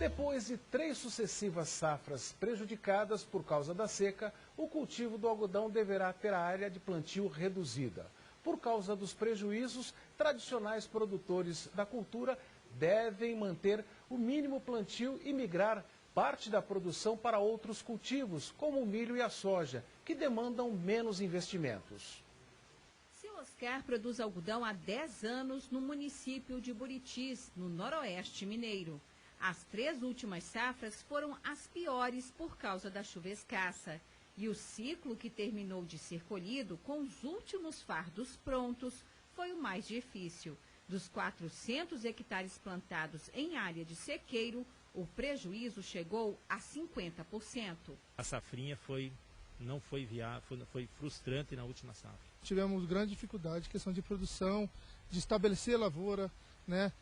Depois de 3 sucessivas safras prejudicadas por causa da seca, o cultivo do algodão deverá ter a área de plantio reduzida. Por causa dos prejuízos, tradicionais produtores da cultura devem manter o mínimo plantio e migrar parte da produção para outros cultivos, como o milho e a soja, que demandam menos investimentos. Seu Oscar produz algodão há 10 anos no município de Buritis, no noroeste mineiro. As 3 últimas safras foram as piores por causa da chuva escassa. E o ciclo que terminou de ser colhido com os últimos fardos prontos foi o mais difícil. Dos 400 hectares plantados em área de sequeiro, o prejuízo chegou a 50%. A safrinha não foi viável, foi frustrante na última safra. Tivemos grande dificuldade, questão de produção, de estabelecer a lavoura,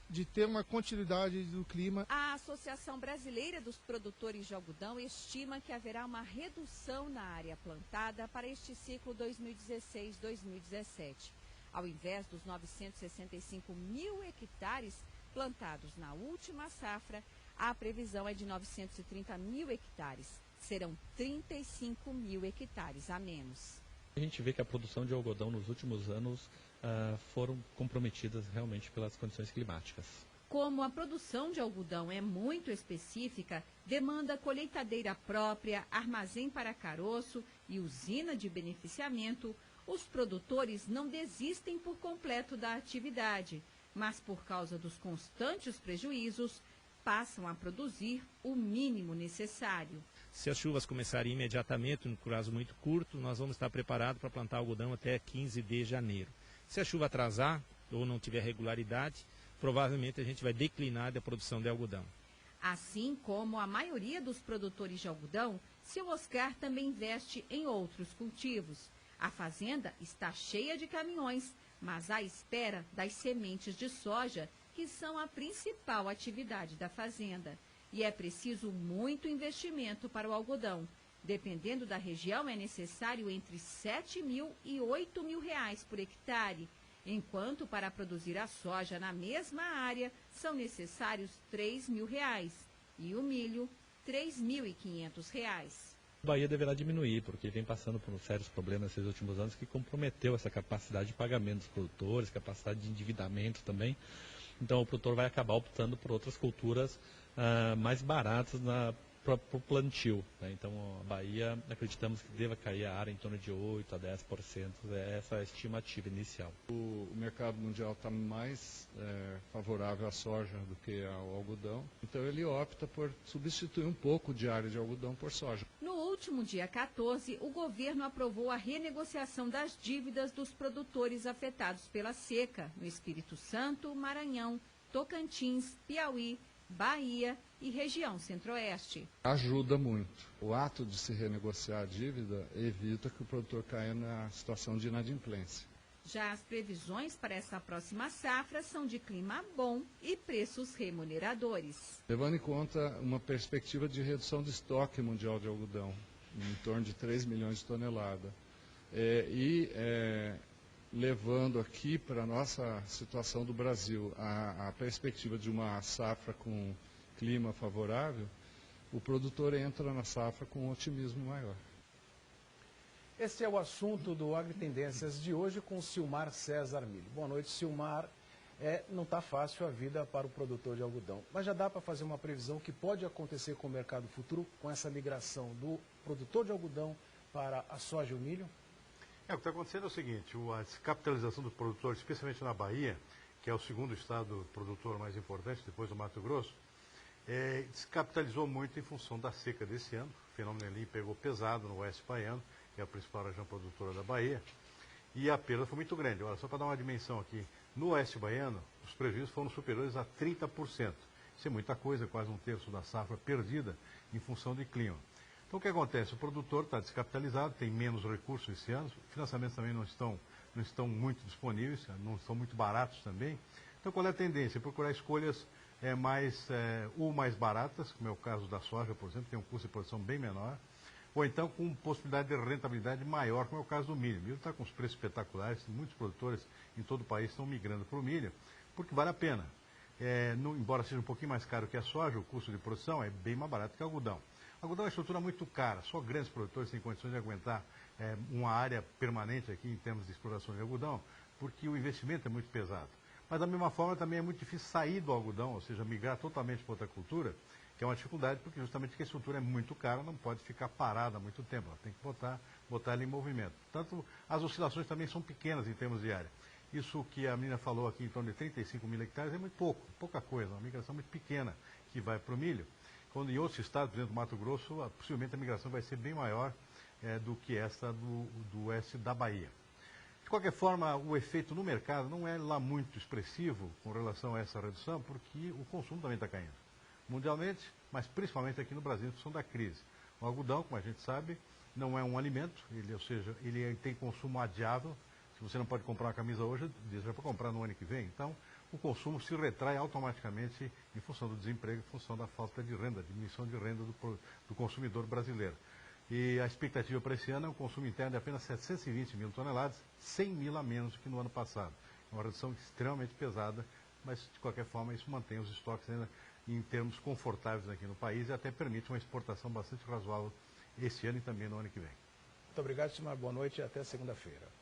de ter uma continuidade do clima. A Associação Brasileira dos Produtores de Algodão estima que haverá uma redução na área plantada para este ciclo 2016-2017. Ao invés dos 965 mil hectares plantados na última safra, a previsão é de 930 mil hectares. Serão 35 mil hectares a menos. A gente vê que a produção de algodão nos últimos anos foram comprometidas realmente pelas condições climáticas. Como a produção de algodão é muito específica, demanda colheitadeira própria, armazém para caroço e usina de beneficiamento, os produtores não desistem por completo da atividade, mas por causa dos constantes prejuízos, passam a produzir o mínimo necessário. Se as chuvas começarem imediatamente, no prazo muito curto, nós vamos estar preparados para plantar algodão até 15 de janeiro. Se a chuva atrasar ou não tiver regularidade, provavelmente a gente vai declinar da produção de algodão. Assim como a maioria dos produtores de algodão, seu Oscar também investe em outros cultivos. A fazenda está cheia de caminhões, mas à espera das sementes de soja, que são a principal atividade da fazenda. E é preciso muito investimento para o algodão. Dependendo da região, é necessário entre 7 mil e 8 mil reais por hectare, enquanto para produzir a soja na mesma área são necessários 3 mil reais e o milho 3.500 reais. A Bahia deverá diminuir, porque vem passando por sérios problemas nesses últimos anos que comprometeu essa capacidade de pagamento dos produtores, capacidade de endividamento também. Então o produtor vai acabar optando por outras culturas mais baratas para o plantio. Então a Bahia, acreditamos que deva cair a área em torno de 8% a 10%, essa é a estimativa inicial. O mercado mundial está mais favorável à soja do que ao algodão, então ele opta por substituir um pouco de área de algodão por soja. No último dia 14, o governo aprovou a renegociação das dívidas dos produtores afetados pela seca no Espírito Santo, Maranhão, Tocantins, Piauí, Bahia e região centro-oeste. Ajuda muito. O ato de se renegociar a dívida evita que o produtor caia na situação de inadimplência. Já as previsões para essa próxima safra são de clima bom e preços remuneradores. Levando em conta uma perspectiva de redução do estoque mundial de algodão, em torno de 3 milhões de toneladas, levando aqui para a nossa situação do Brasil a perspectiva de uma safra com clima favorável, o produtor entra na safra com um otimismo maior. Este é o assunto do AgriTendências de hoje com Silmar César Milho. Boa noite, Silmar. Não está fácil a vida para o produtor de algodão, mas já dá para fazer uma previsão que pode acontecer com o mercado futuro, com essa migração do produtor de algodão para a soja e o milho? O que está acontecendo é o seguinte, a descapitalização dos produtores, especialmente na Bahia, que é o segundo estado produtor mais importante, depois do Mato Grosso, descapitalizou muito em função da seca desse ano. O fenômeno ali pegou pesado no oeste baiano, que é a principal região produtora da Bahia, e a perda foi muito grande. Olha, só para dar uma dimensão aqui, no oeste baiano, os prejuízos foram superiores a 30%. Isso é muita coisa, quase um terço da safra perdida em função de clima. Então o que acontece? O produtor está descapitalizado, tem menos recursos esse ano, os financiamentos também não estão muito disponíveis, não são muito baratos também. Então qual é a tendência? Procurar escolhas mais baratas, como é o caso da soja, por exemplo, tem um custo de produção bem menor, ou então com possibilidade de rentabilidade maior, como é o caso do milho. O milho está com os preços espetaculares, muitos produtores em todo o país estão migrando para o milho, porque vale a pena. embora seja um pouquinho mais caro que a soja, o custo de produção é bem mais barato que o algodão. O algodão é uma estrutura muito cara, só grandes produtores têm condições de aguentar uma área permanente aqui em termos de exploração de algodão, porque o investimento é muito pesado. Mas da mesma forma também é muito difícil sair do algodão, ou seja, migrar totalmente para outra cultura, que é uma dificuldade, porque justamente que a estrutura é muito cara, não pode ficar parada há muito tempo, ela tem que botar ela em movimento. Portanto, as oscilações também são pequenas em termos de área. Isso que a menina falou aqui, em torno de 35 mil hectares, é muito pouca coisa, uma migração muito pequena que vai para o milho. Quando em outros estados, por exemplo, Mato Grosso, possivelmente a migração vai ser bem maior do que esta do oeste da Bahia. De qualquer forma, o efeito no mercado não é lá muito expressivo com relação a essa redução, porque o consumo também está caindo. Mundialmente, mas principalmente aqui no Brasil, em função da crise. O algodão, como a gente sabe, não é um alimento, ou seja, ele tem consumo adiável. Se você não pode comprar uma camisa hoje, diz para comprar no ano que vem. Então, o consumo se retrai automaticamente em função do desemprego, em função da falta de renda, diminuição de renda do consumidor brasileiro. E a expectativa para esse ano é um consumo interno de apenas 720 mil toneladas, 100 mil a menos do que no ano passado. É uma redução extremamente pesada, mas de qualquer forma isso mantém os estoques ainda em termos confortáveis aqui no país e até permite uma exportação bastante razoável esse ano e também no ano que vem. Muito obrigado, Simar. Boa noite e até segunda-feira.